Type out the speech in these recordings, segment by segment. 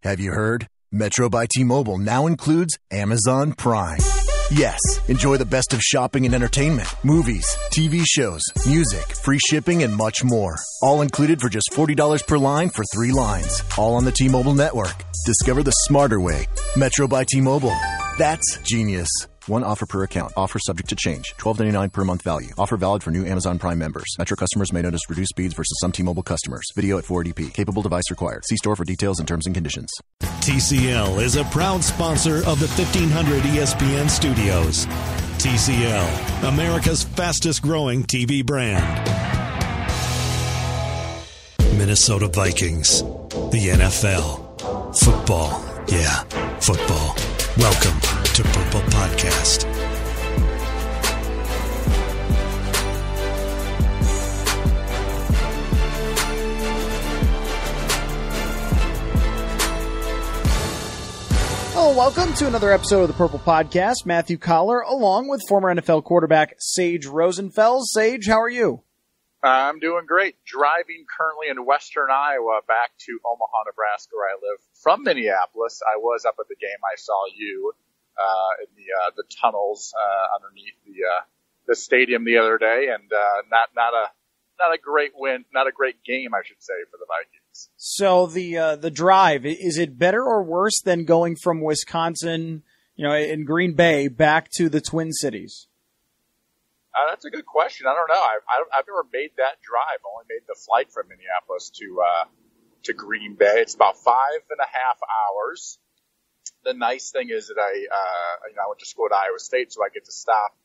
Have you heard? Metro by T-Mobile now includes Amazon Prime. Yes, enjoy the best of shopping and entertainment, movies, TV shows, music, free shipping, and much more. All included for just $40 per line for 3 lines. All on the T-Mobile network. Discover the smarter way. Metro by T-Mobile. That's genius. One offer per account. Offer subject to change. $12.99 per month value. Offer valid for new Amazon Prime members. Metro customers may notice reduced speeds versus some T-Mobile customers. Video at 480p. Capable device required. See store for details and terms and conditions. TCL is a proud sponsor of the 1500 ESPN studios. TCL, America's fastest growing TV brand. Minnesota Vikings. The NFL. Football. Yeah, football. Welcome to Purple Podcast. Hello, welcome to another episode of the Purple Podcast. Matthew Collar, along with former NFL quarterback Sage Rosenfels. Sage, how are you? I'm doing great. Driving currently in western Iowa back to Omaha, Nebraska, where I live from Minneapolis. I was up at the game. I saw you in the tunnels underneath the stadium the other day, and not a great win, not a great game, I should say, for the Vikings. So the drive, is it better or worse than going from Wisconsin, in Green Bay, back to the Twin Cities? That's a good question. I don't know. I've never made that drive. I only made the flight from Minneapolis to Green Bay. It's about 5.5 hours. The nice thing is that I went to school at Iowa State, so I get to stop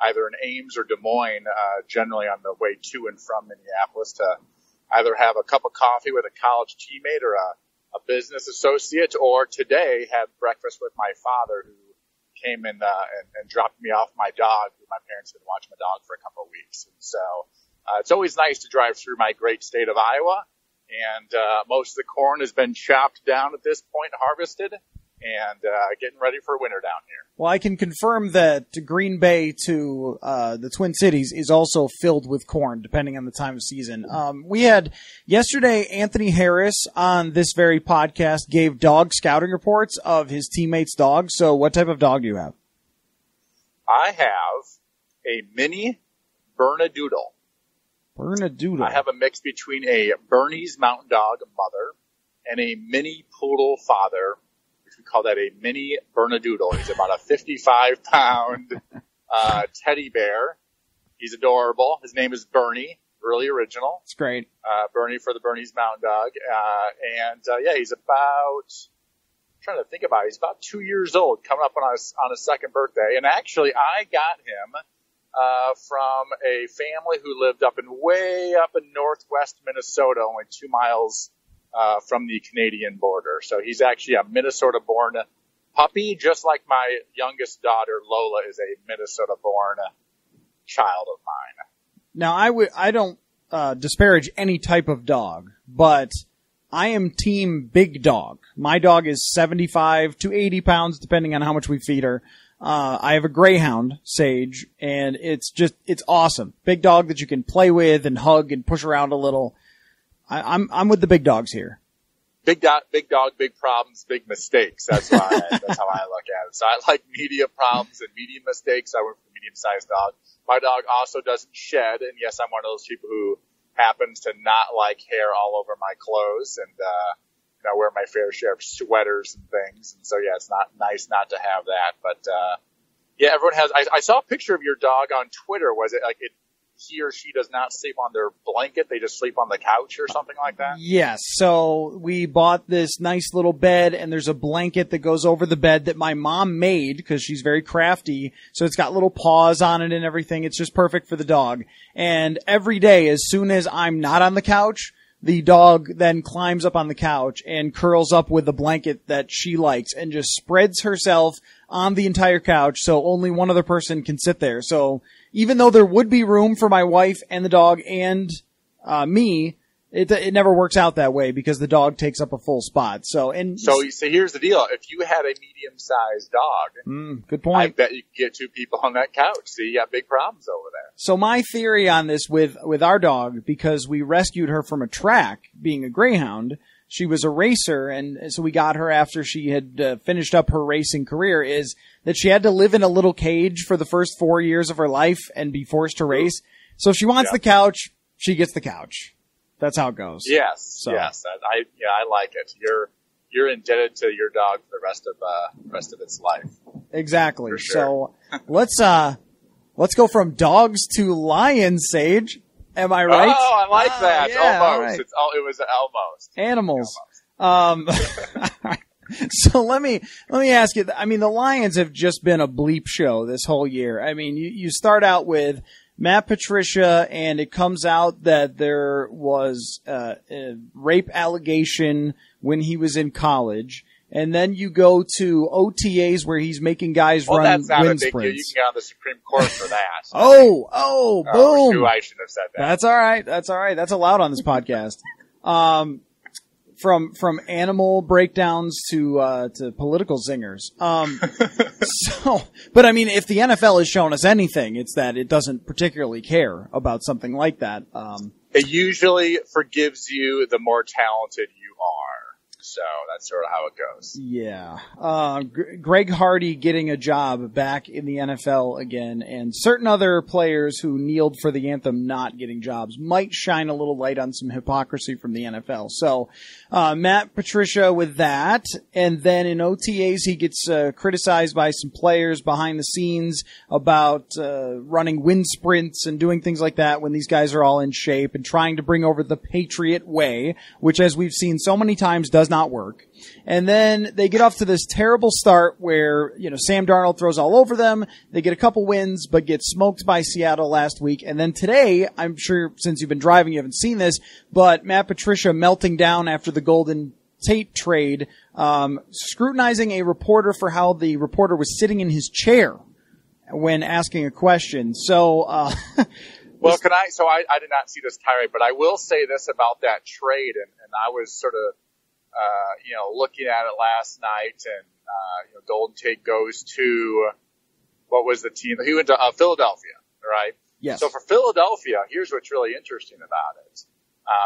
either in Ames or Des Moines, generally on the way to and from Minneapolis, to either have a cup of coffee with a college teammate or a business associate, or today had breakfast with my father, who came in and dropped me off my dog, who my parents had been watching my dog for a couple of weeks. And so it's always nice to drive through my great state of Iowa, and most of the corn has been chopped down at this point, harvested, and getting ready for winter down here. Well, I can confirm that Green Bay to the Twin Cities is also filled with corn, depending on the time of season. We had yesterday Anthony Harris on this very podcast gave dog scouting reports of his teammates' dogs. So what type of dog do you have? I have a mini Bernedoodle. Bernedoodle. I have a mix between a Bernese Mountain Dog mother and a mini poodle father. We call that a mini Bernedoodle. He's about a 55-pound teddy bear. He's adorable. His name is Bernie, really original. It's great. Bernie for the Bernese Mountain Dog. He's about, I'm trying to think about it, he's about 2 years old, coming up on his second birthday. And actually, I got him from a family who lived way up in northwest Minnesota, only 2 miles from the Canadian border. So he's actually a Minnesota-born puppy, just like my youngest daughter, Lola, is a Minnesota-born child of mine. Now, I don't disparage any type of dog, but I am team big dog. My dog is 75 to 80 pounds, depending on how much we feed her. I have a greyhound, Sage, and it's awesome. Big dog that you can play with and hug and push around a little. I'm with the big dogs here. Big dog, big problems, big mistakes. That's how I look at it. So I like medium problems and medium mistakes. I went for the medium-sized dog. My dog also doesn't shed, and yes, I'm one of those people who happens to not like hair all over my clothes, and wear my fair share of sweaters and things. And so yeah, it's not nice not to have that. But everyone has. I saw a picture of your dog on Twitter. Was it like he or she does not sleep on their blanket, they just sleep on the couch or something like that? Yes. So we bought this nice little bed, and there's a blanket that goes over the bed that my mom made because she's very crafty. So it's got little paws on it and everything. It's just perfect for the dog. And every day, as soon as I'm not on the couch, the dog then climbs up on the couch and curls up with the blanket that she likes and just spreads herself on the entire couch so only one other person can sit there. So even though there would be room for my wife and the dog and me, it never works out that way because the dog takes up a full spot. So here's the deal. If you had a medium-sized dog, good point. I bet you could get 2 people on that couch. So you got big problems over there. So my theory on this with our dog, because we rescued her from a track, being a greyhound, she was a racer, and so we got her after she had finished up her racing career, is that she had to live in a little cage for the first 4 years of her life and be forced to race. So if she wants the couch, she gets the couch. That's how it goes. Yes, yes. I like it. You're indebted to your dog for the rest of its life. Exactly. Sure. So let's go from dogs to lions, Sage. Am I right? Oh, I like that. Yeah, almost. Right. It was almost. Animals. Almost. So let me ask you, I mean, the Lions have just been a bleep show this whole year. I mean, you start out with Matt Patricia, and it comes out that there was a rape allegation when he was in college. And then you go to OTAs where he's making guys run that's not wind a big sprints. deal. You can get on the Supreme Court for that. Boom. I shouldn't have said that. That's all right. That's allowed on this podcast. From animal breakdowns to political zingers. But I mean, if the NFL has shown us anything, it's that it doesn't particularly care about something like that. It usually forgives you the more talented you are. So that's sort of how it goes. Yeah. Greg Hardy getting a job back in the NFL again, and certain other players who kneeled for the anthem not getting jobs might shine a little light on some hypocrisy from the NFL. So, Matt Patricia with that, and then in OTAs he gets criticized by some players behind the scenes about running wind sprints and doing things like that when these guys are all in shape and trying to bring over the Patriot Way, which, as we've seen so many times, does not work. And then they get off to this terrible start where, Sam Darnold throws all over them. They get a couple wins, but get smoked by Seattle last week. And then today, I'm sure since you've been driving, you haven't seen this, but Matt Patricia melting down after the Golden Tate trade, scrutinizing a reporter for how the reporter was sitting in his chair when asking a question. So, well, I did not see this tirade, but I will say this about that trade, and I was sort of, looking at it last night, and, Golden Tate goes to, what was the team? He went to Philadelphia, right? Yes. So for Philadelphia, here's what's really interesting about it.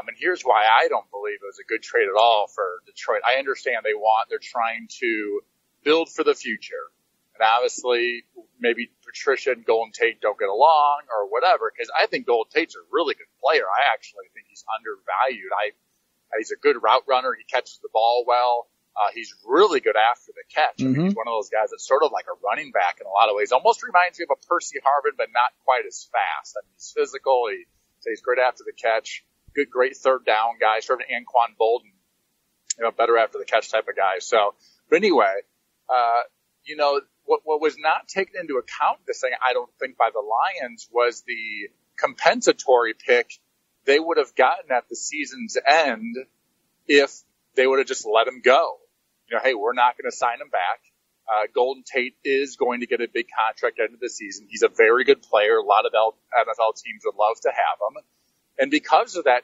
And here's why I don't believe it was a good trade at all for Detroit. I understand they're trying to build for the future. And obviously, maybe Patricia and Golden Tate don't get along or whatever, because I think Golden Tate's a really good player. I actually think he's undervalued. He's a good route runner. He catches the ball well. He's really good after the catch. I mean, he's one of those guys that's sort of like a running back in a lot of ways. Almost reminds me of a Percy Harvin, but not quite as fast. I mean, he's physical. He's great after the catch. Great third down guy. Sort of an Anquan Bolden, better after the catch type of guy. So, but anyway, what was not taken into account this thing, I don't think, by the Lions was the compensatory pick they would have gotten at the season's end if they would have just let him go. Hey, we're not going to sign him back. Golden Tate is going to get a big contract at the end of the season. He's a very good player. A lot of NFL teams would love to have him. And because of that,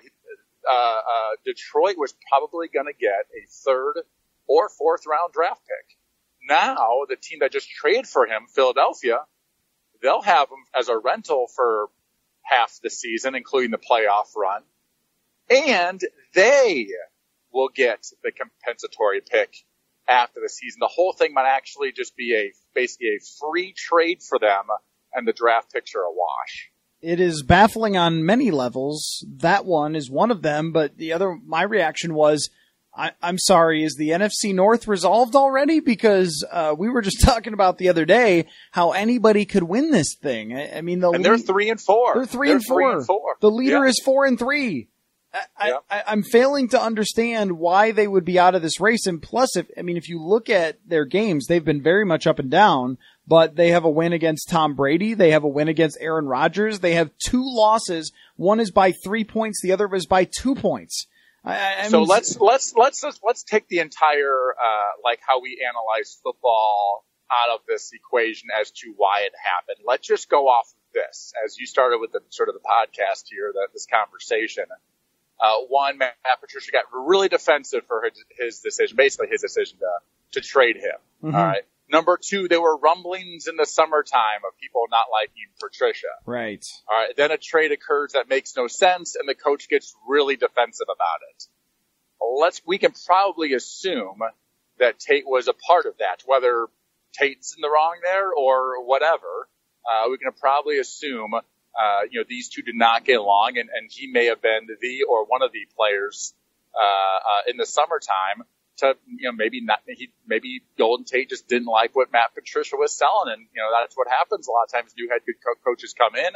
Detroit was probably going to get a third or fourth round draft pick. Now, the team that just traded for him, Philadelphia, they'll have him as a rental for half the season, including the playoff run. And they will get the compensatory pick after the season. The whole thing might actually just be basically a free trade for them, and the draft picks are a wash. It is baffling on many levels. That one is one of them, but my reaction was, I'm sorry, is the NFC North resolved already? Because we were just talking about the other day how anybody could win this thing. I mean, they're 3-4. They're 3-4. The leader is 4-3. I'm failing to understand why they would be out of this race. And plus, if you look at their games, they've been very much up and down. But they have a win against Tom Brady. They have a win against Aaron Rodgers. They have 2 losses. One is by 3 points. The other is by 2 points. So let's take the entire how we analyze football out of this equation as to why it happened. Let's just go off of this as you started with the sort of the podcast here, this conversation. One, Matt Patricia got really defensive for his decision, basically his decision to trade him. Mm-hmm. All right. Number 2, there were rumblings in the summertime of people not liking Patricia. Right. All right. Then a trade occurs that makes no sense, and the coach gets really defensive about it. we can probably assume that Tate was a part of that, whether Tate's in the wrong there or whatever. We can probably assume, these two did not get along, and he may have been the or one of the players in the summertime to, maybe Golden Tate just didn't like what Matt Patricia was selling, and that's what happens a lot of times. New head coaches come in,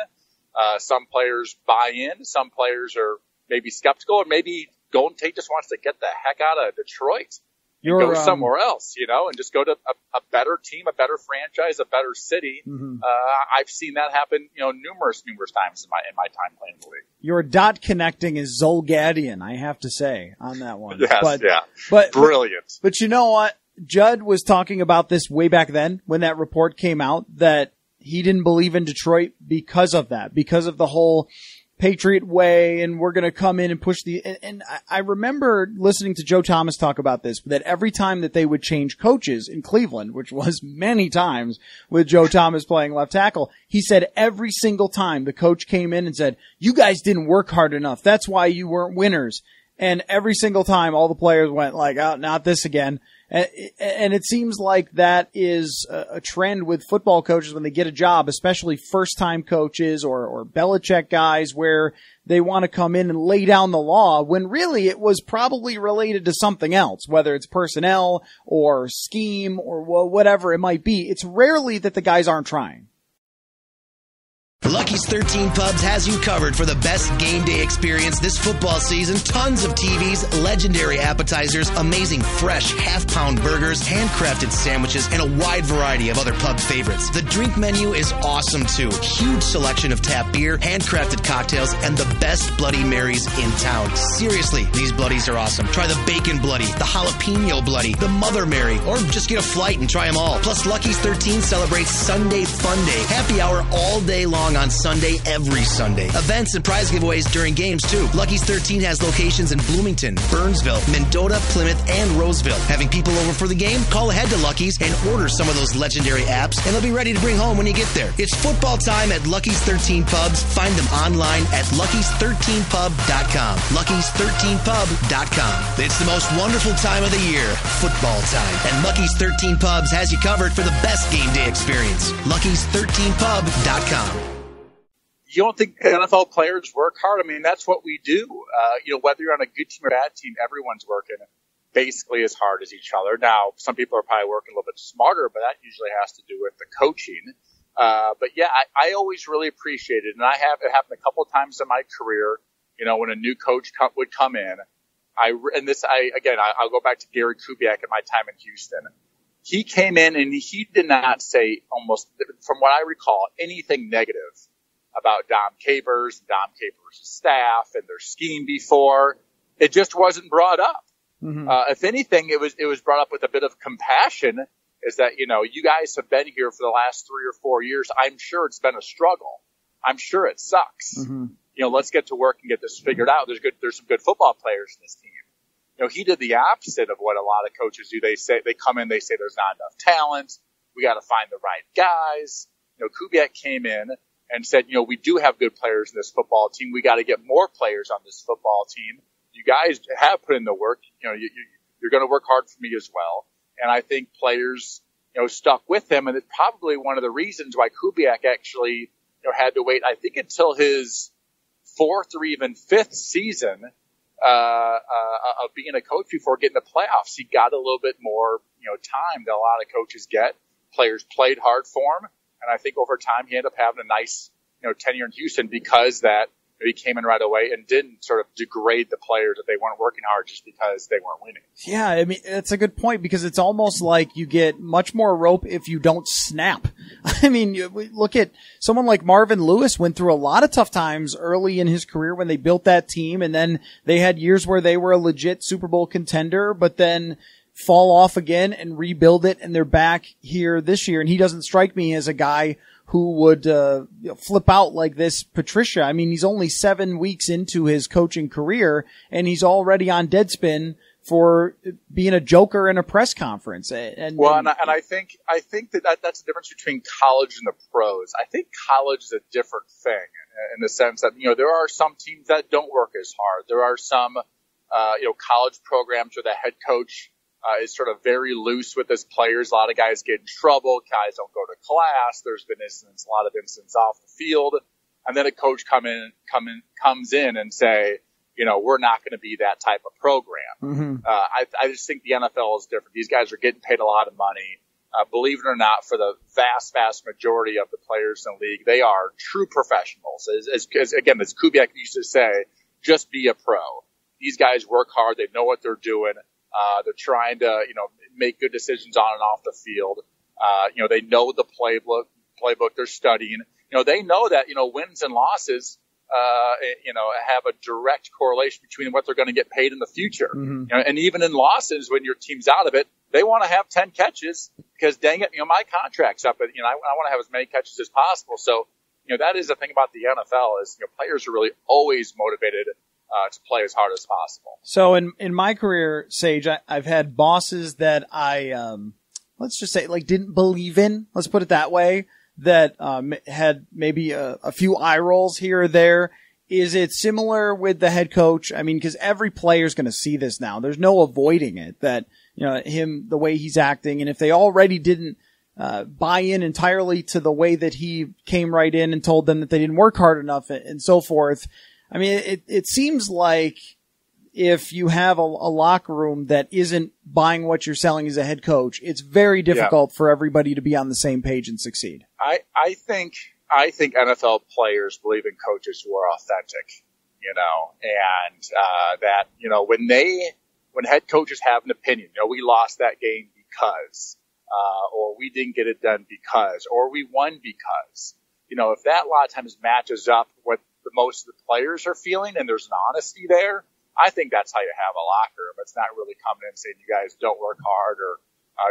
some players buy in, some players are maybe skeptical, and maybe Golden Tate just wants to get the heck out of Detroit. Go somewhere else, and just go to a better team, a better franchise, a better city. Mm-hmm. I've seen that happen, numerous times in my time playing the league. Your dot connecting is Zolgadian, I have to say, on that one. Yes, but brilliant. But you know what? Judd was talking about this way back then when that report came out, that he didn't believe in Detroit because of that, because of the whole Patriot Way, and we're going to come in and push and I remember listening to Joe Thomas talk about this, that every time that they would change coaches in Cleveland, which was many times with Joe Thomas playing left tackle, he said every single time the coach came in and said, you guys didn't work hard enough. That's why you weren't winners. And every single time all the players went like, oh, not this again. And it seems like that is a trend with football coaches when they get a job, especially first-time coaches or Belichick guys, where they want to come in and lay down the law when really it was probably related to something else, whether it's personnel or scheme or whatever it might be. It's rarely that the guys aren't trying. Lucky's 13 Pubs has you covered for the best game day experience this football season. Tons of TVs, legendary appetizers, amazing fresh half-pound burgers, handcrafted sandwiches, and a wide variety of other pub favorites. The drink menu is awesome, too. Huge selection of tap beer, handcrafted cocktails, and the best Bloody Marys in town. Seriously, these Bloodies are awesome. Try the Bacon Bloody, the Jalapeno Bloody, the Mother Mary, or just get a flight and try them all. Plus, Lucky's 13 celebrates Sunday Fun Day. Happy hour all day long on Sunday, every Sunday. Events and prize giveaways during games, too. Lucky's 13 has locations in Bloomington, Burnsville, Mendota, Plymouth, and Roseville. Having people over for the game? Call ahead to Lucky's and order some of those legendary apps, and they'll be ready to bring home when you get there. It's football time at Lucky's 13 Pubs. Find them online at luckys13pub.com. luckys13pub.com. It's the most wonderful time of the year, football time. And Lucky's 13 Pubs has you covered for the best game day experience. luckys13pub.com. You don't think NFL players work hard? I mean, that's what we do. Whether you're on a good team or a bad team, everyone's working basically as hard as each other. Now, some people are probably working a little bit smarter, but that usually has to do with the coaching. I always really appreciate it. And it happened a couple of times in my career, when a new coach would come in. I'll go back to Gary Kubiak at my time in Houston. He came in and he did not say, almost, from what I recall, anything negative about Dom Capers staff and their scheme before. It just wasn't brought up. Mm-hmm. If anything, it was brought up with a bit of compassion, is that, you guys have been here for the last 3 or 4 years. I'm sure it's been a struggle. I'm sure it sucks. Mm-hmm. Let's get to work and get this figured out. There's some good football players in this team. He did the opposite of what a lot of coaches do. They come in, they say there's not enough talent. We got to find the right guys. Kubiak came in and said, we do have good players in this football team. We got to get more players on this football team. You guys have put in the work. You're going to work hard for me as well. And I think players, stuck with him. And it's probably one of the reasons why Kubiak actually, had to wait, I think, until his 4th or even 5th season of being a coach before getting the playoffs. He got a little bit more, time that a lot of coaches get. Players played hard for him. And I think over time he ended up having a nice, tenure in Houston because that he came in right away and didn't sort of degrade the players that they weren't working hard just because they weren't winning. Yeah, I mean, that's a good point because it's almost like you get much more rope if you don't snap. I mean, look at someone like Marvin Lewis went through a lot of tough times early in his career when they built that team, and then they had years where they were a legit Super Bowl contender, but then fall off again and rebuild it, and they're back here this year. And he doesn't strike me as a guy who would flip out like this Patricia. I mean, he's only 7 weeks into his coaching career, and he's already on Deadspin for being a joker in a press conference. I think that's the difference between college and the pros. I think college is a different thing in the sense that there are some teams that don't work as hard. There are some college programs where the head coach is sort of very loose with his players. A lot of guys get in trouble. Guys don't go to class. There's been a lot of incidents off the field. And then a coach comes in and say, we're not going to be that type of program. Mm-hmm. I just think the NFL is different. These guys are getting paid a lot of money. Believe it or not, for the vast majority of the players in the league, they are true professionals. As Kubiak used to say, just be a pro. These guys work hard. They know what they're doing. They're trying to, make good decisions on and off the field. They know the playbook. They're studying. They know that, wins and losses, have a direct correlation between what they're going to get paid in the future. Mm-hmm. And even in losses, when your team's out of it, they want to have 10 catches because dang it, my contract's up, but I want to have as many catches as possible. So, that is the thing about the NFL is, players are really always motivated to play as hard as possible. So in my career, Sage, I've had bosses that I, let's just say didn't believe in, let's put it that way, that had maybe a few eye rolls here or there. Is it similar with the head coach? I mean, because every player's going to see this now. There's no avoiding it, that, him, the way he's acting. And if they already didn't buy in entirely to the way that he came right in and told them that they didn't work hard enough and so forth, I mean, it seems like if you have a locker room that isn't buying what you're selling as a head coach, it's very difficult for everybody to be on the same page and succeed. I think NFL players believe in coaches who are authentic, and that, when head coaches have an opinion, we lost that game because, or we didn't get it done because, or we won because, if that a lot of times matches up what the most of the players are feeling and there's an honesty there, I think that's how you have a locker room. It's not really coming in and saying you guys don't work hard or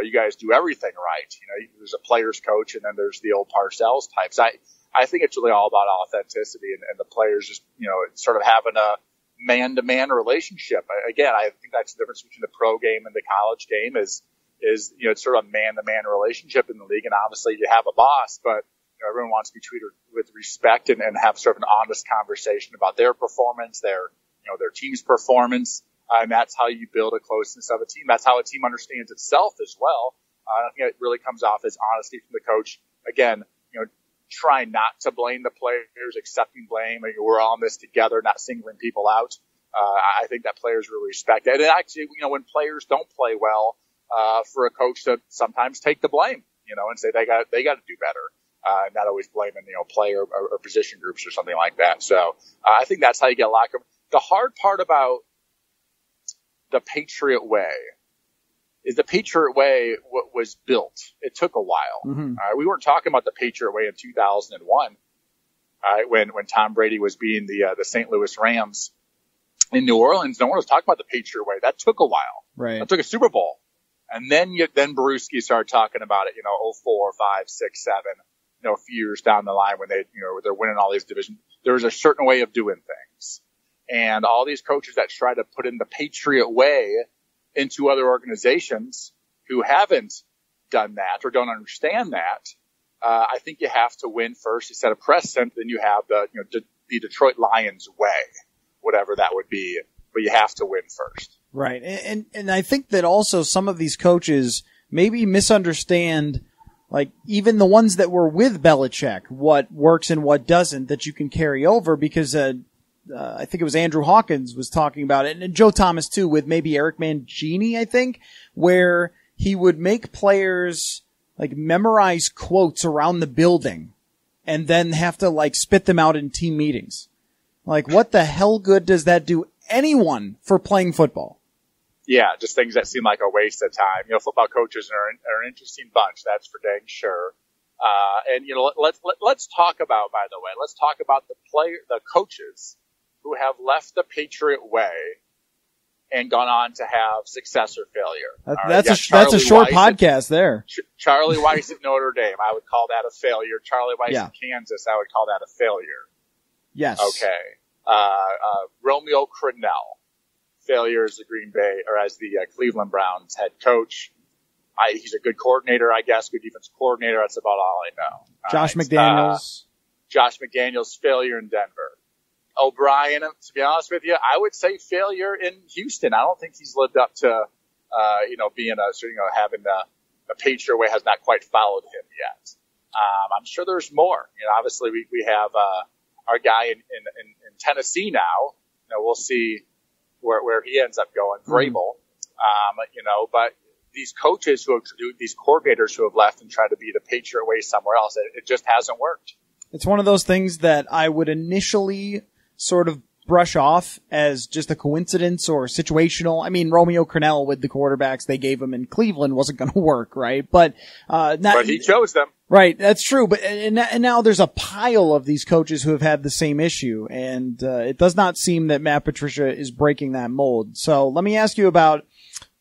you guys do everything right. There's a player's coach and then there's the old Parcells types. I think it's really all about authenticity and the players just, sort of having a man-to-man relationship. Again, I think that's the difference between the pro game and the college game is it's sort of a man-to-man relationship in the league. And obviously you have a boss, but everyone wants to be treated with respect and have sort of an honest conversation about their performance, their team's performance. And that's how you build a closeness of a team. That's how a team understands itself as well. I think it really comes off as honesty from the coach. Again, try not to blame the players, accepting blame. We're all in this together, not singling people out. I think that players really respect it. And actually, when players don't play well, for a coach to sometimes take the blame, and say they got to do better. Not always blaming, player or position groups or something like that. So I think that's how you get locker room. The hard part about the Patriot Way is the Patriot Way was built. It took a while. Mm-hmm. We weren't talking about the Patriot Way in 2001, when Tom Brady was being the St. Louis Rams in New Orleans. No one was talking about the Patriot Way. That took a while. Right. That took a Super Bowl. And then Brewski started talking about it, 04, 5, 6, 7, a few years down the line when they're winning all these divisions. There's a certain way of doing things. And all these coaches that try to put in the Patriot Way into other organizations who haven't done that or don't understand that, I think you have to win first. You set a precedent, then you have the Detroit Lions way, whatever that would be, but you have to win first. Right. And I think that also some of these coaches maybe misunderstand, even the ones that were with Belichick, what works and what doesn't, that you can carry over, because I think it was Andrew Hawkins was talking about it, and Joe Thomas too, with maybe Eric Mangini, I think, where he would make players memorize quotes around the building and then have to spit them out in team meetings. What the hell good does that do anyone for playing football? Yeah, just things that seem like a waste of time. Football coaches are an interesting bunch, that's for dang sure. And let's talk about, by the way, the coaches who have left the Patriot Way and gone on to have success or failure. That's a short podcast there. Charlie Weiss at Notre Dame, I would call that a failure. Charlie Weiss at Kansas, I would call that a failure. Yes. Okay. Romeo Crennel, failure as the Green Bay or as the Cleveland Browns head coach. He's a good coordinator, I guess, good defense coordinator. That's about all I know. Josh McDaniels. Josh McDaniels, failure in Denver. O'Brien, to be honest with you, I would say failure in Houston. I don't think he's lived up to, being having the Patriot Way has not quite followed him yet. I'm sure there's more. Obviously we have our guy in Tennessee now. We'll see where he ends up going, Vrabel. But these coaches these coordinators who have left and tried to be the Patriot Way somewhere else, it just hasn't worked. It's one of those things that I would initially sort of brush off as just a coincidence or situational. I mean, Romeo Crennel with the quarterbacks they gave him in Cleveland wasn't going to work, right? But he chose them. Right, that's true. But and now there's a pile of these coaches who have had the same issue, and it does not seem that Matt Patricia is breaking that mold. So let me ask you about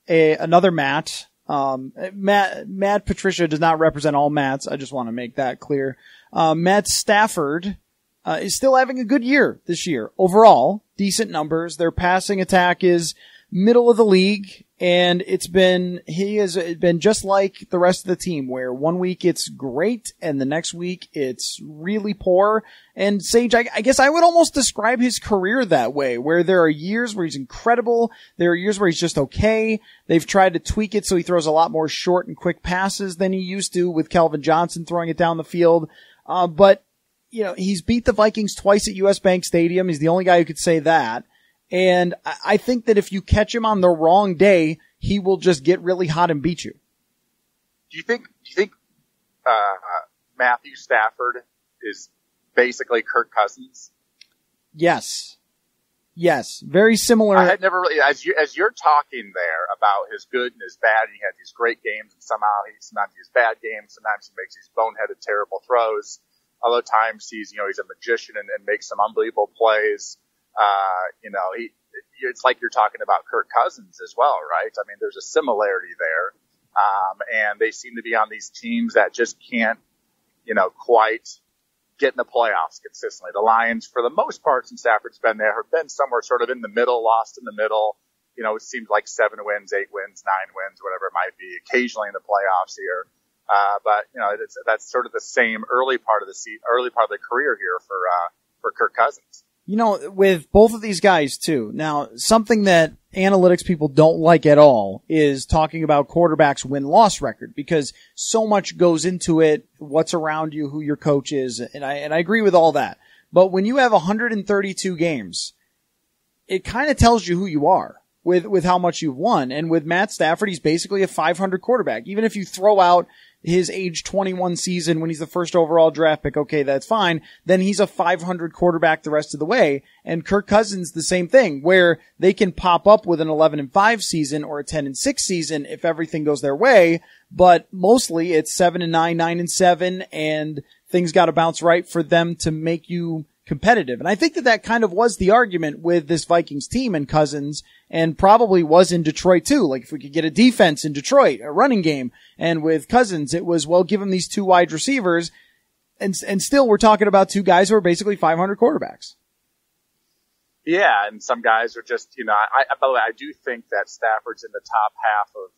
another Matt. Matt Patricia does not represent all Matts. I just want to make that clear. Matt Stafford is still having a good year this year. Overall, decent numbers. Their passing attack is middle of the league, and he has been just like the rest of the team, where one week it's great and the next week it's really poor. And Sage, I guess I would almost describe his career that way, where there are years where he's incredible. There are years where he's just okay. They've tried to tweak it so he throws a lot more short and quick passes than he used to, with Kelvin Johnson throwing it down the field. But he's beat the Vikings twice at US Bank Stadium. He's the only guy who could say that. And I think that if you catch him on the wrong day, he will just get really hot and beat you. Do you think Matthew Stafford is basically Kirk Cousins? Yes. Very similar. I had never really, as you're talking there about his good and his bad, and he had these great games, and sometimes he has bad games, sometimes he makes these boneheaded, terrible throws. Other times he's a magician and makes some unbelievable plays. It's like you're talking about Kirk Cousins as well, right? I mean, there's a similarity there. And they seem to be on these teams that just can't, quite get in the playoffs consistently. The Lions, for the most part, since Stafford's been there, have been somewhere sort of in the middle, lost in the middle. It seems like 7 wins, 8 wins, 9 wins, whatever it might be, occasionally in the playoffs here. But that's sort of the same early part of the career here for Kirk Cousins. With both of these guys too. Now, something that analytics people don't like at all is talking about quarterbacks' win-loss record, because so much goes into it, what's around you, who your coach is, and I agree with all that. But when you have 132 games, it kind of tells you who you are with how much you've won. And with Matt Stafford, he's basically a 500 quarterback. Even if you throw out his age 21 season when he's the first overall draft pick, okay, that's fine. Then he's a 500 quarterback the rest of the way. And Kirk Cousins, the same thing, where they can pop up with an 11-5 season or a 10-6 season if everything goes their way. But mostly it's 7-9, 9-7, and things got to bounce right for them to make you competitive. And I think that kind of was the argument with this Vikings team and Cousins, and probably was in Detroit too. Like, if we could get a defense in Detroit, a running game, and with Cousins, it was, well, give him these 2 wide receivers, and still we're talking about 2 guys who are basically 500 quarterbacks. Yeah, and some guys are just, by the way, I do think that Stafford's in the top half of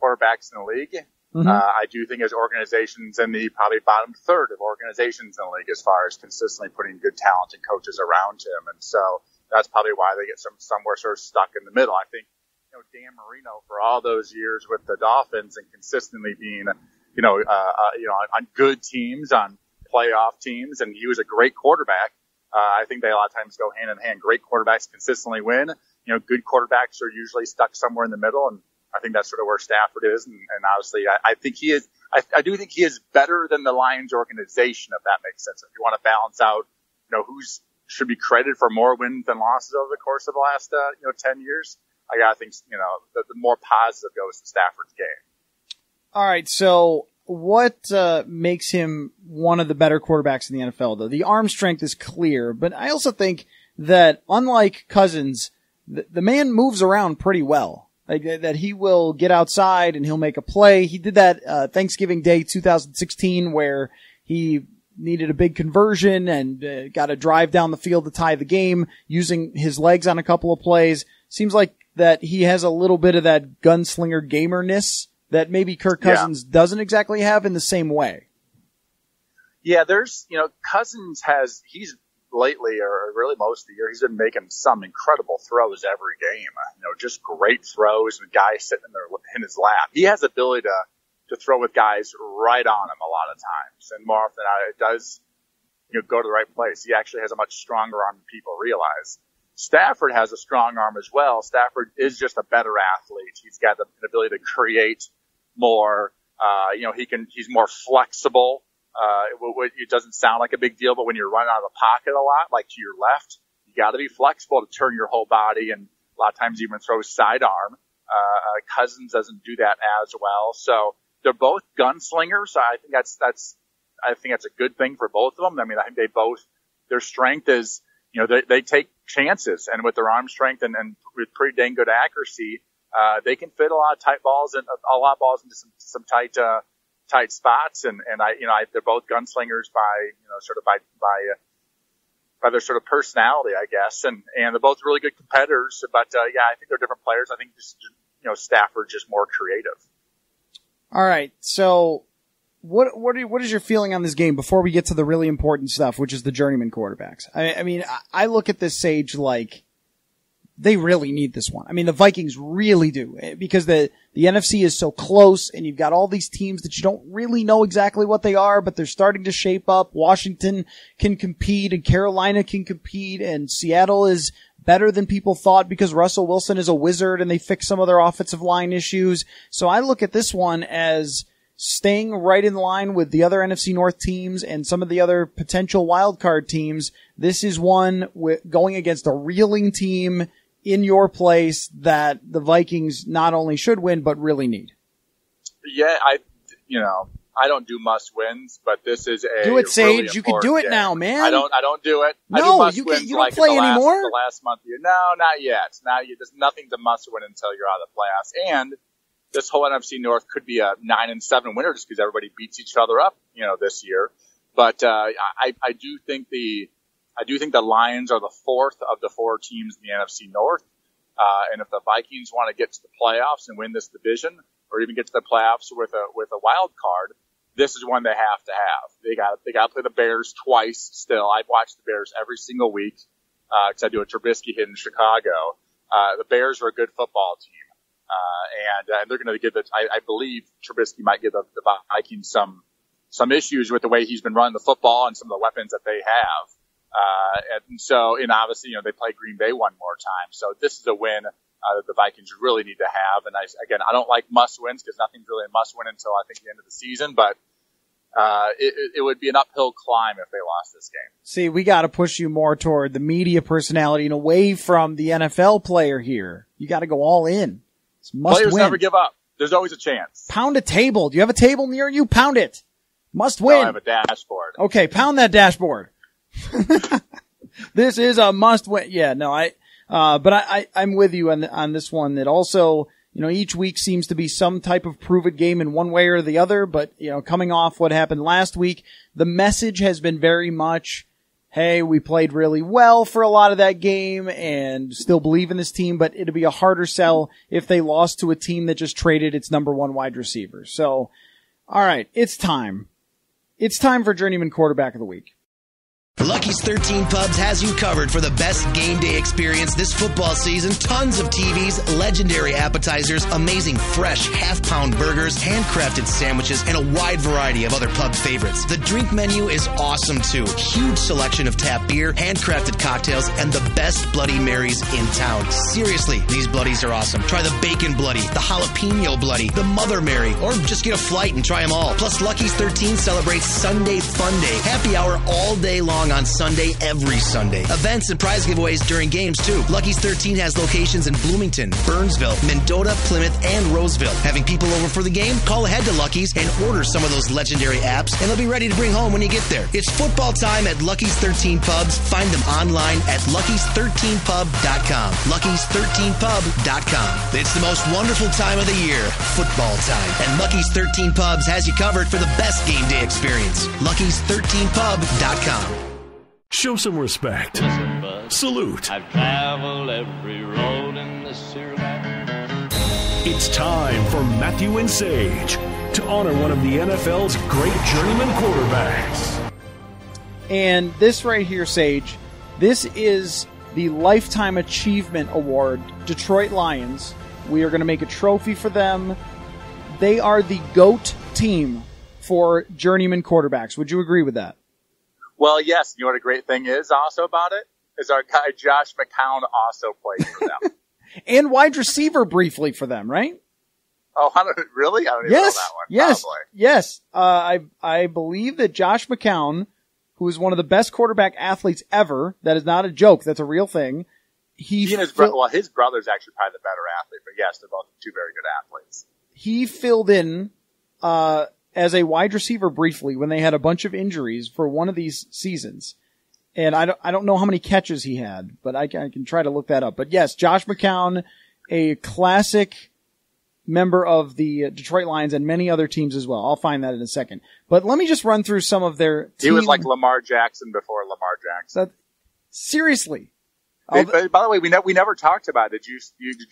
quarterbacks in the league. Mm-hmm. I do think his organization's in the probably bottom third of organizations in the league as far as consistently putting good talented coaches around him. And so that's probably why they get somewhere sort of stuck in the middle. I think, Dan Marino, for all those years with the Dolphins and consistently being, on good teams, on playoff teams, and he was a great quarterback. I think they a lot of times go hand in hand. Great quarterbacks consistently win. Good quarterbacks are usually stuck somewhere in the middle, and I think that's sort of where Stafford is, and obviously I think he is. I do think he is better than the Lions organization, if that makes sense. If you want to balance out, who's should be credited for more wins than losses over the course of the last 10 years, I gotta think the more positive goes to Stafford's game. All right, so what makes him one of the better quarterbacks in the NFL, though? The arm strength is clear, but I also think that unlike Cousins, the man moves around pretty well. Like, that he will get outside and he'll make a play. He did that Thanksgiving Day 2016 where he needed a big conversion and got a drive down the field to tie the game using his legs on a couple of plays. Seems like that he has a little bit of that gunslinger gamerness that maybe Kirk Cousins doesn't exactly have in the same way. Yeah, there's, Cousins he's lately, or really most of the year, he's been making some incredible throws every game. Just great throws, and guys sitting in his lap. He has the ability to throw with guys right on him a lot of times, and more often than not, it does go to the right place. He actually has a much stronger arm than people realize. Stafford has a strong arm as well. Stafford is just a better athlete. He's got an ability to create more. He's more flexible. It doesn't sound like a big deal, but when you're running out of the pocket a lot, like to your left, you got to be flexible to turn your whole body, and a lot of times even throw sidearm. Cousins doesn't do that as well. So they're both gunslingers. So I think that's a good thing for both of them. I mean, I think their strength is, they take chances, and with their arm strength and with pretty dang good accuracy, they can fit a lot of tight balls and a lot of balls into some tight spots. And they're both gunslingers by their sort of personality, I guess. And they're both really good competitors, but I think they're different players. I think just, Stafford just more creative. All right. So what is your feeling on this game before we get to the really important stuff, which is the journeyman quarterbacks? I mean, I look at this, Sage, like they really need this one. I mean, the Vikings really do, because the NFC is so close, and you've got all these teams that you don't really know exactly what they are, but they're starting to shape up. Washington can compete, and Carolina can compete, and Seattle is better than people thought because Russell Wilson is a wizard and they fixed some of their offensive line issues. So I look at this one as staying right in line with the other NFC North teams and some of the other potential wildcard teams. This is one going against a reeling team in your place that the Vikings not only should win, but really need. Yeah, I don't do must wins, but this is a do it, Sage. Really you can do it game. now, man. I don't do it. No, I do must you wins don't like play the anymore. last month of the year. No, not yet. There's nothing to must win until you're out of the playoffs. And this whole NFC North could be a 9-7 winner just because everybody beats each other up, this year. But I do think the Lions are the fourth of the four teams in the NFC North. And if the Vikings want to get to the playoffs and win this division, or even get to the playoffs with a wild card, this is one they have to have. They got to play the Bears twice. Still, I've watched the Bears every single week because I do a Trubisky hit in Chicago. The Bears are a good football team, and they're going to give it. I believe Trubisky might give the Vikings some issues with the way he's been running the football and some of the weapons that they have. And obviously, they play Green Bay one more time. So this is a win that the Vikings really need to have. And I don't like must wins because nothing's really a must win until I think the end of the season. But it would be an uphill climb if they lost this game. See, we got to push you more toward the media personality and away from the NFL player here. You got to go all in. It's must Players win. never give up. There's always a chance. Pound a table. Do you have a table near you? Pound it. Must win. No, I have a dashboard. Okay, pound that dashboard. This is a must win. Yeah, no, I'm with you on this one. That also, each week seems to be some type of prove it game in one way or the other. But, coming off what happened last week, the message has been very much, hey, we played really well for a lot of that game and still believe in this team, but it'd be a harder sell if they lost to a team that just traded its number one wide receiver. So, all right, it's time. It's time for Journeyman Quarterback of the Week. Lucky's 13 Pubs has you covered for the best game day experience this football season. Tons of TVs, legendary appetizers, amazing fresh half-pound burgers, handcrafted sandwiches, and a wide variety of other pub favorites. The drink menu is awesome, too. Huge selection of tap beer, handcrafted cocktails, and the best Bloody Marys in town. Seriously, these Bloodies are awesome. Try the Bacon Bloody, the Jalapeno Bloody, the Mother Mary, or just get a flight and try them all. Plus, Lucky's 13 celebrates Sunday Fun Day. Happy hour all day long on Sunday, every Sunday. Events and prize giveaways during games, too. Lucky's 13 has locations in Bloomington, Burnsville, Mendota, Plymouth, and Roseville. Having people over for the game? Call ahead to Lucky's and order some of those legendary apps, and they'll be ready to bring home when you get there. It's football time at Lucky's 13 Pubs. Find them online at luckys13pub.com. luckys13pub.com. It's the most wonderful time of the year, football time. And Lucky's 13 Pubs has you covered for the best game day experience. luckys13pub.com. Show some respect. Listen, bud, Salute. I've traveled every road in this here land. It's time for Matthew and Sage to honor one of the NFL's great journeyman quarterbacks. And this right here, Sage, This is the Lifetime Achievement Award, Detroit Lions. We are going to make a trophy for them. They are the GOAT team for journeyman quarterbacks. Would you agree with that? Well, yes. You know what a great thing is also about it? Is our guy Josh McCown also played for them. And wide receiver briefly for them, right? Oh, really? I don't even know that one. Yes, Probably. yes. I believe that Josh McCown, who is one of the best quarterback athletes ever, that is not a joke, that's a real thing. He and his brother's actually probably the better athlete, but yes, they're both two very good athletes. He filled in as a wide receiver briefly when they had a bunch of injuries for one of these seasons. And I don't know how many catches he had, but I can try to look that up. But yes, Josh McCown, a classic member of the Detroit Lions and many other teams as well. I'll find that in a second. But let me just run through some of their team. He was like Lamar Jackson before Lamar Jackson. Seriously. By the way, we never talked about it. Did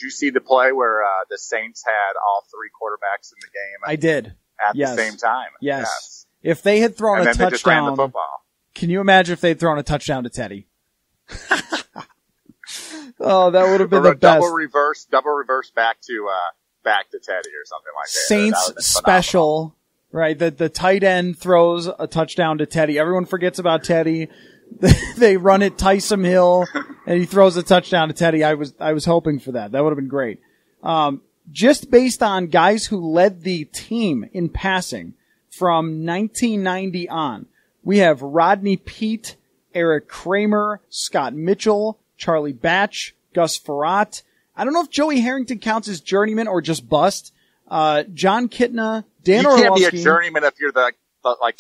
you see the play where the Saints had all three quarterbacks in the game? I did. At the same time. Yes. If they had thrown a touchdown, they just ran the football. Can you imagine if they'd thrown a touchdown to Teddy? Oh, that would have been the best. Double reverse back to Teddy or something like that. Saints special, right? The tight end throws a touchdown to Teddy. Everyone forgets about Teddy. They run it Taysom Hill, and he throws a touchdown to Teddy. I was hoping for that. That would have been great. Just based on guys who led the team in passing from 1990 on, we have Rodney Peete, Eric Kramer, Scott Mitchell, Charlie Batch, Gus Frerotte. I don't know if Joey Harrington counts as journeyman or just bust. John Kitna, Dan Orlovsky. You can't be a journeyman if you're the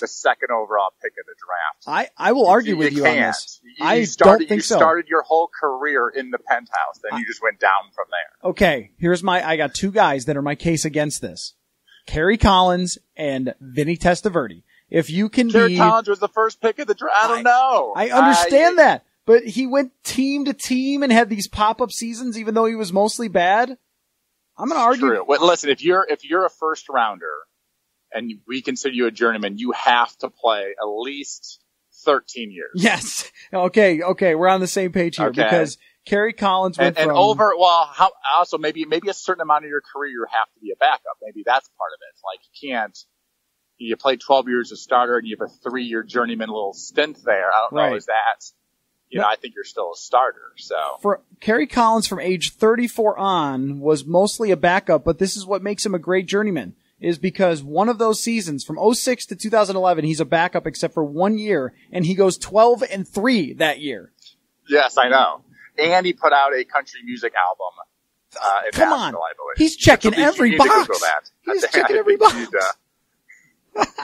second overall pick of the draft. I will argue with you on this. You started your whole career in the penthouse, then you just went down from there. Okay, I got two guys that are my case against this. Kerry Collins and Vinny Testaverde. If you can Kerry Collins was the first pick of the draft. I don't know. I understand that. But he went team to team and had these pop-up seasons, even though he was mostly bad. I'm going to argue. True. Well, listen, if you're a first rounder and we consider you a journeyman, you have to play at least 13 years. Yes. Okay. We're on the same page here because Kerry Collins went also maybe a certain amount of your career you have to be a backup. Maybe that's part of it. It's like you played 12 years as a starter and you have a 3-year journeyman little stint there. I don't know. Is that? I think you're still a starter. So for Kerry Collins from age 34 on was mostly a backup, but this is what makes him a great journeyman is because one of those seasons from 2006 to 2011, he's a backup except for 1 year and he goes 12-3 that year. Yes, I know. And he put out a country music album. Come on. I believe. He's checking every box. Google that. He's checking every box.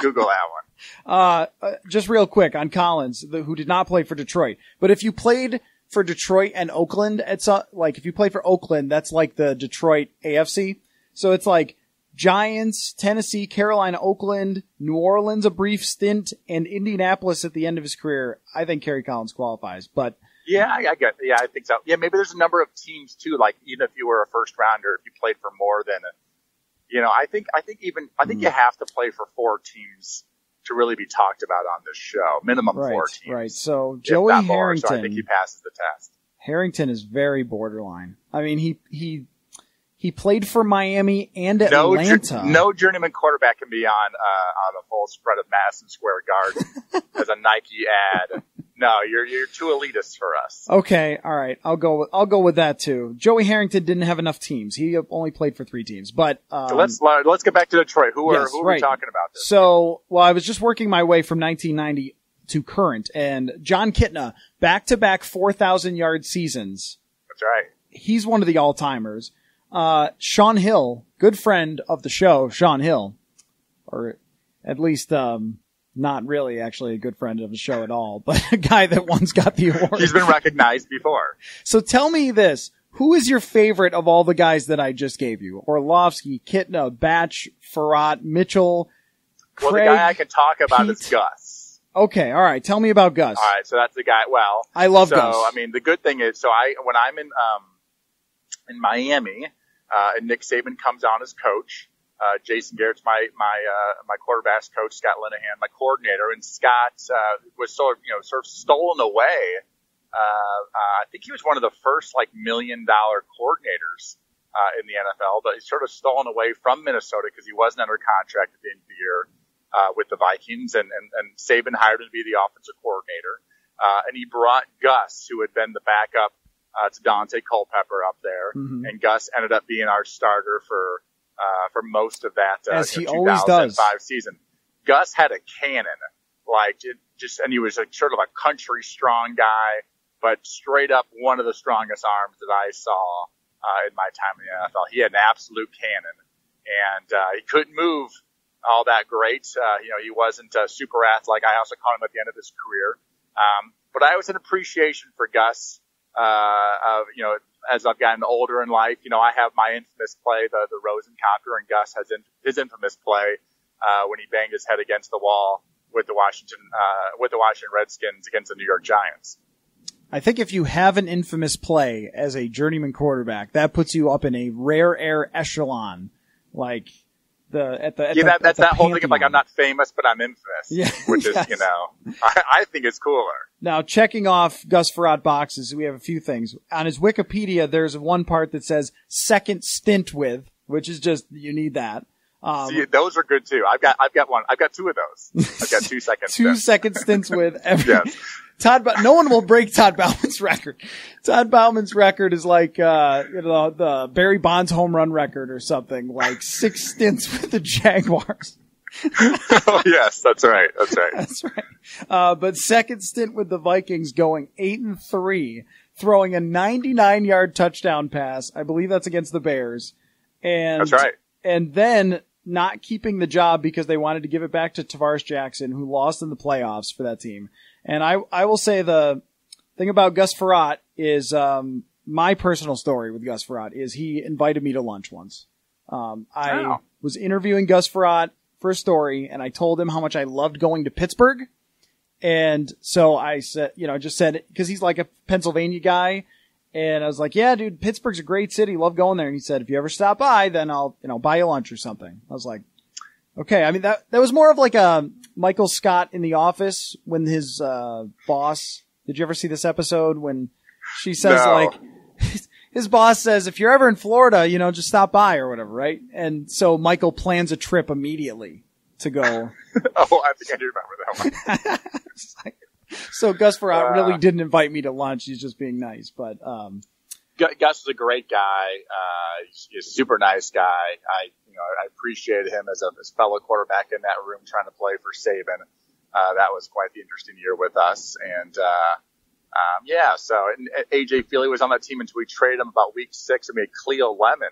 Google that one. Just real quick on Collins, who did not play for Detroit. But if you played for Detroit and Oakland, if you play for Oakland, that's like the Detroit AFC. So it's like Giants, Tennessee, Carolina, Oakland, New Orleans, a brief stint, and Indianapolis at the end of his career. I think Kerry Collins qualifies, but. Yeah, I think so. Yeah, maybe there's a number of teams too, like even if you were a first rounder, if you played for more than I think you have to play for 4 teams to really be talked about on this show. Minimum 4 teams. Right. So Joey Harrington. So I think he passes the test. Harrington is very borderline. I mean, he played for Miami and Atlanta. No journeyman quarterback can be on a full spread of Madison Square Garden as a Nike ad. No, you're too elitist for us. Okay, all right. I'll go with that too. Joey Harrington didn't have enough teams. He only played for 3 teams. But let's get back to Detroit. Who are we talking about this? So, I was just working my way from 1990 to current, and John Kitna, back-to-back 4,000-yard seasons. That's right. He's one of the all-timers. Sean Hill, good friend of the show, Sean Hill, or at least not really actually a good friend of the show at all, but a guy that once got the award. He's been recognized before. So tell me this. Who is your favorite of all the guys that I just gave you? Orlovsky, Kitna, Batch, Frerotte, Mitchell, Craig, the guy I can talk about is Gus. Okay, all right. Tell me about Gus. All right, so that's the guy. Well, I love Gus. So, I mean, the good thing is, when I'm in Miami, and Nick Saban comes on as coach. Jason Garrett's my quarterback's coach, Scott Linehan, my coordinator, and Scott was sort of stolen away I think he was one of the first $1 million coordinators in the NFL, but he's sort of stolen away from Minnesota because he wasn't under contract at the end of the year with the Vikings, and Saban hired him to be the offensive coordinator. And he brought Gus, who had been the backup to Dante Culpepper up there, and Gus ended up being our starter for most of that as he always does. Season. Gus had a cannon, and he was sort of a country strong guy, but straight up one of the strongest arms that I saw in my time in the NFL. He had an absolute cannon, and he couldn't move all that great. He wasn't super athletic. I also caught him at the end of his career. But I always had appreciation for Gus. As I've gotten older in life, I have my infamous play, the Rosencopter, and Gus has his infamous play when he banged his head against the wall with the Washington Redskins against the New York Giants. I think if you have an infamous play as a journeyman quarterback, that puts you up in a rare air echelon, that's that whole thing of I'm not famous, but I'm infamous, which is, yes. I think it's cooler. Now, checking off Gus Frerotte boxes, we have a few things. On his Wikipedia, there's one part that says second stint with, which is just, you need that. See, those are good too. I've got one. I've got two of those. I've got 2 seconds. 2 second stints with every. Yes. No one will break Todd Bauman's record. Todd Bauman's record is like, the Barry Bonds home run record or something, 6 stints with the Jaguars. Oh, yes, that's right. That's right. But second stint with the Vikings, going 8-3, throwing a 99-yard touchdown pass. I believe that's against the Bears. And that's right. And then not keeping the job because they wanted to give it back to Tavares Jackson, who lost in the playoffs for that team. And I will say the thing about Gus Frerotte is, my personal story with Gus Frerotte is he invited me to lunch once. I was interviewing Gus Frerotte for a story, and I told him how much I loved going to Pittsburgh. And so I said, because he's like a Pennsylvania guy. And I was like, yeah, dude, Pittsburgh's a great city. Love going there. And he said, if you ever stop by, then I'll, buy you lunch or something. I was like, okay. I mean, that was more of like a Michael Scott in The Office when his, boss, did you ever see this episode when she says his boss says, if you're ever in Florida, just stop by or whatever, right? And so Michael plans a trip immediately to go. Oh, I think I do remember that one. So Gus Frerotte really didn't invite me to lunch. He's just being nice, but Gus is a great guy. He's a super nice guy. I appreciated him as a fellow quarterback in that room trying to play for Saban. That was quite the interesting year with us, and and AJ Feely was on that team until we traded him about week 6, and we had Cleo Lemon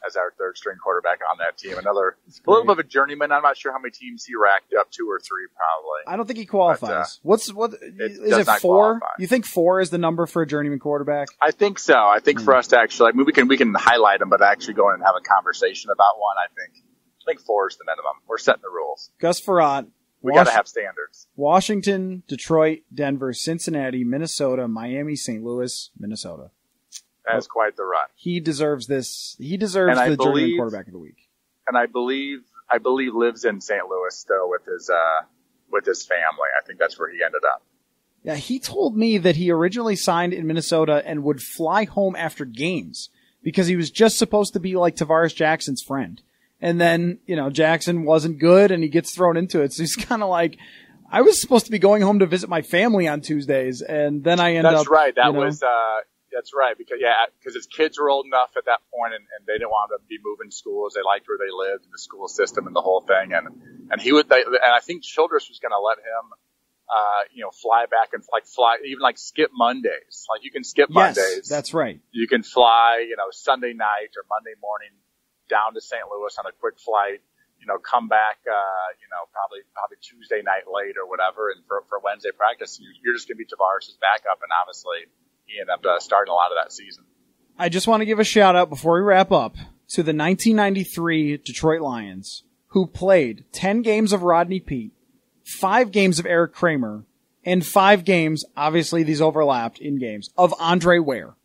as our third string quarterback on that team. Another little bit of a journeyman. I'm not sure how many teams he racked up, 2 or 3 probably. I don't think he qualifies. Is it 4? Qualify. You think 4 is the number for a journeyman quarterback? I think so. I think for us to actually, we can highlight them, but actually go in and have a conversation about one. I think 4 is the minimum. We're setting the rules. Gus Frerotte. We got to have standards. Washington, Detroit, Denver, Cincinnati, Minnesota, Miami, St. Louis, Minnesota. That's quite the run. He deserves this. He deserves the journeyman quarterback of the week. And I believe lives in St. Louis still with his family. I think that's where he ended up. Yeah, he told me that he originally signed in Minnesota and would fly home after games because he was just supposed to be like Tavares Jackson's friend. And then, Jackson wasn't good and he gets thrown into it. So he's kind of like, I was supposed to be going home to visit my family on Tuesdays. And then I end up. That's right. That's right. Because his kids were old enough at that point and they didn't want to be moving schools. They liked where they lived and the school system and the whole thing. And I think Childress was going to let him, fly back and skip Mondays. Like you can skip Mondays. That's right. You can fly, Sunday night or Monday morning down to St. Louis on a quick flight, come back, probably Tuesday night late or whatever. And for Wednesday practice, you're just going to be Tavares' backup. And obviously he ended up starting a lot of that season. I just want to give a shout out before we wrap up to the 1993 Detroit Lions, who played 10 games of Rodney Peete, 5 games of Eric Kramer, and 5 games, obviously these overlapped in games, of Andre Ware,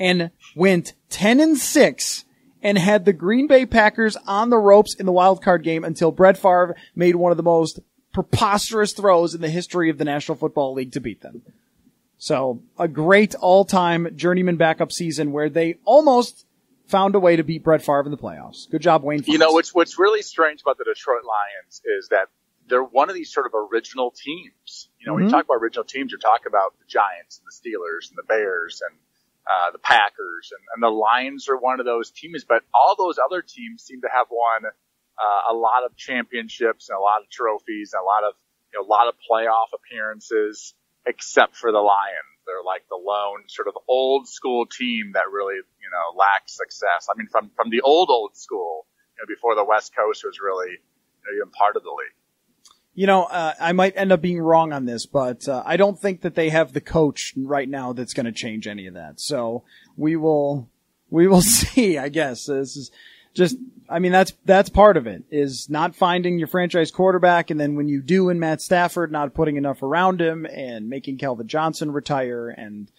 and went 10-6 and had the Green Bay Packers on the ropes in the wild card game until Brett Favre made one of the most preposterous throws in the history of the National Football League to beat them. So a great all-time journeyman backup season where they almost found a way to beat Brett Favre in the playoffs. Good job, Wayne Fontes. You know, what's really strange about the Detroit Lions is that they're one of these sort of original teams. You know, when you talk about original teams, you're talking about the Giants and the Steelers and the Bears and the Packers, and the Lions are one of those teams. But all those other teams seem to have won a lot of championships and a lot of trophies and a lot of playoff appearances, except for the Lions. They're like the lone sort of old school team that really, lacks success. I mean, from the old school, before the West Coast was really, even part of the league. I might end up being wrong on this, but I don't think that they have the coach right now that's going to change any of that. So we will see, I guess. This is just, that's part of it, is not finding your franchise quarterback. And then when you do in Matt Stafford, not putting enough around him and making Calvin Johnson retire and,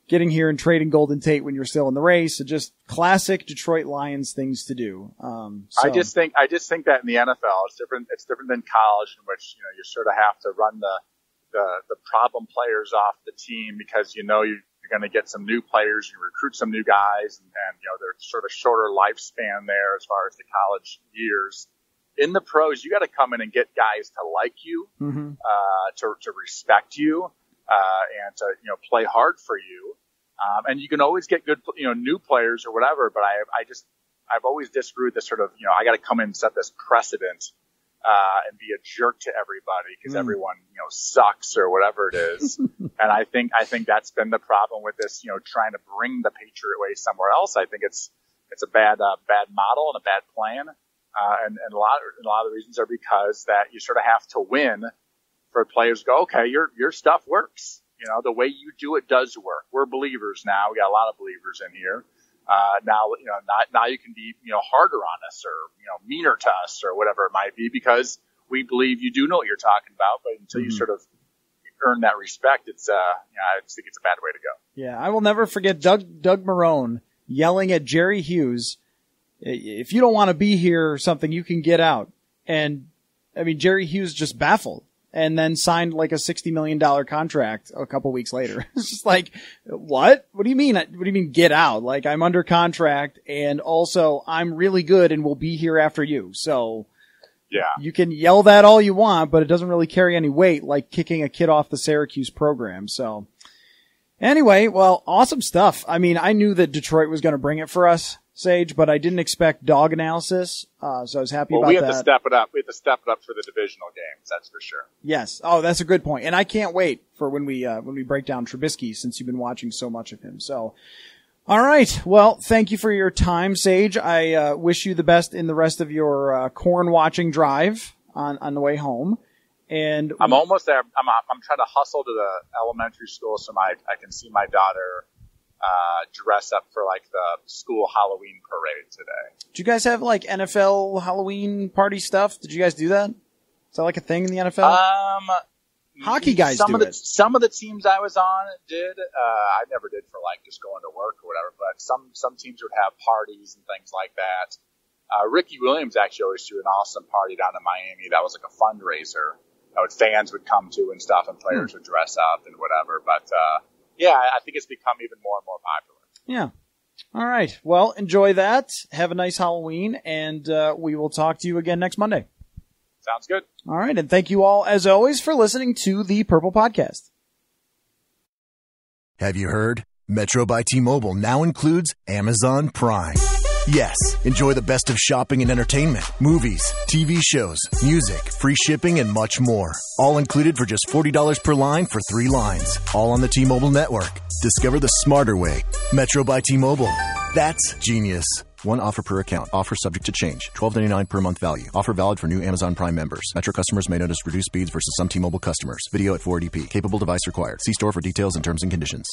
getting here and trading Golden Tate when you're still in the race. So just classic Detroit Lions things to do. I just think that in the NFL, it's different. It's different than college, in which, you sort of have to run the problem players off the team because, you're going to get some new players, you recruit some new guys, and there's sort of shorter lifespan there as far as the college years. In the pros, you got to come in and get guys to like you, to respect you, and to, play hard for you. And you can always get good, new players or whatever, but I've always disagreed with this sort of, I got to come in and set this precedent, and be a jerk to everybody because everyone, sucks or whatever it is. And I think that's been the problem with this, trying to bring the Patriot Way somewhere else. I think it's a bad model and a bad plan. And a lot of the reasons are because that you sort of have to win for players to go, okay, your stuff works. The way you do it does work. We're believers now. We got a lot of believers in here. Now you can be, harder on us or, meaner to us or whatever it might be because we believe you do know what you're talking about. But until you sort of earn that respect, I just think it's a bad way to go. Yeah. I will never forget Doug Marrone yelling at Jerry Hughes, if you don't want to be here or something, you can get out. And Jerry Hughes just baffled. And then signed like a $60 million contract a couple weeks later. It's just like, what? What do you mean? What do you mean get out? Like, I'm under contract and also I'm really good and will be here after you. So yeah, you can yell that all you want, but it doesn't really carry any weight like kicking a kid off the Syracuse program. So anyway, well, awesome stuff. I knew that Detroit was going to bring it for us, Sage, but I didn't expect dog analysis. So I was happy about that. We have to step it up. We have to step it up for the divisional games. That's for sure. Yes. Oh, that's a good point. And I can't wait for when we break down Trubisky since you've been watching so much of him. So, all right. Well, thank you for your time, Sage. I wish you the best in the rest of your corn watching drive on the way home. And I'm almost there. I'm trying to hustle to the elementary school so I can see my daughter dress up for like the school Halloween parade today. Do you guys have like NFL Halloween party stuff? Did you guys do that? Is that like a thing in the NFL? Hockey guys do it. Some of the teams I was on did. I never did for like just going to work or whatever, but some teams would have parties and things like that. Ricky Williams actually always threw an awesome party down in Miami. That was like a fundraiser that fans would come to and stuff, and players would dress up and whatever. But yeah, I think it's become even more and more popular. Yeah. All right. Well, enjoy that. Have a nice Halloween, and we will talk to you again next Monday. Sounds good. All right. And thank you all, as always, for listening to the Purple Podcast. Have you heard? Metro by T-Mobile now includes Amazon Prime. Yes, enjoy the best of shopping and entertainment, movies, TV shows, music, free shipping, and much more. All included for just $40 per line for 3 lines. All on the T-Mobile network. Discover the smarter way. Metro by T-Mobile. That's genius. One offer per account. Offer subject to change. $12.99 per month value. Offer valid for new Amazon Prime members. Metro customers may notice reduced speeds versus some T-Mobile customers. Video at 480p. Capable device required. See store for details and terms and conditions.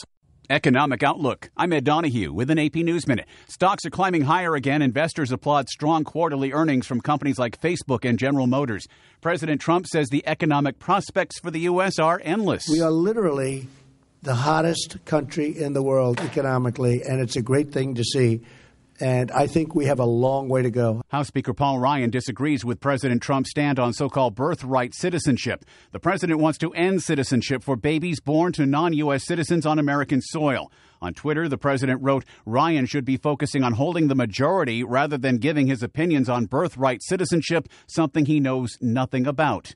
Economic Outlook. I'm Ed Donahue with an AP News Minute. Stocks are climbing higher again. Investors applaud strong quarterly earnings from companies like Facebook and General Motors. President Trump says the economic prospects for the U.S. are endless. We are literally the hottest country in the world economically, and it's a great thing to see. And I think we have a long way to go. House Speaker Paul Ryan disagrees with President Trump's stand on so-called birthright citizenship. The president wants to end citizenship for babies born to non-U.S. citizens on American soil. On Twitter, the president wrote, Ryan should be focusing on holding the majority rather than giving his opinions on birthright citizenship, something he knows nothing about.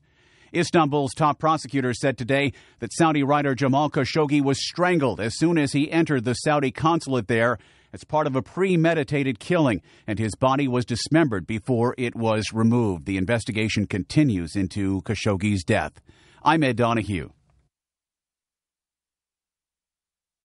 Istanbul's top prosecutor said today that Saudi writer Jamal Khashoggi was strangled as soon as he entered the Saudi consulate there as part of a premeditated killing, and his body was dismembered before it was removed. The investigation continues into Khashoggi's death. I'm Ed Donahue.